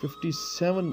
57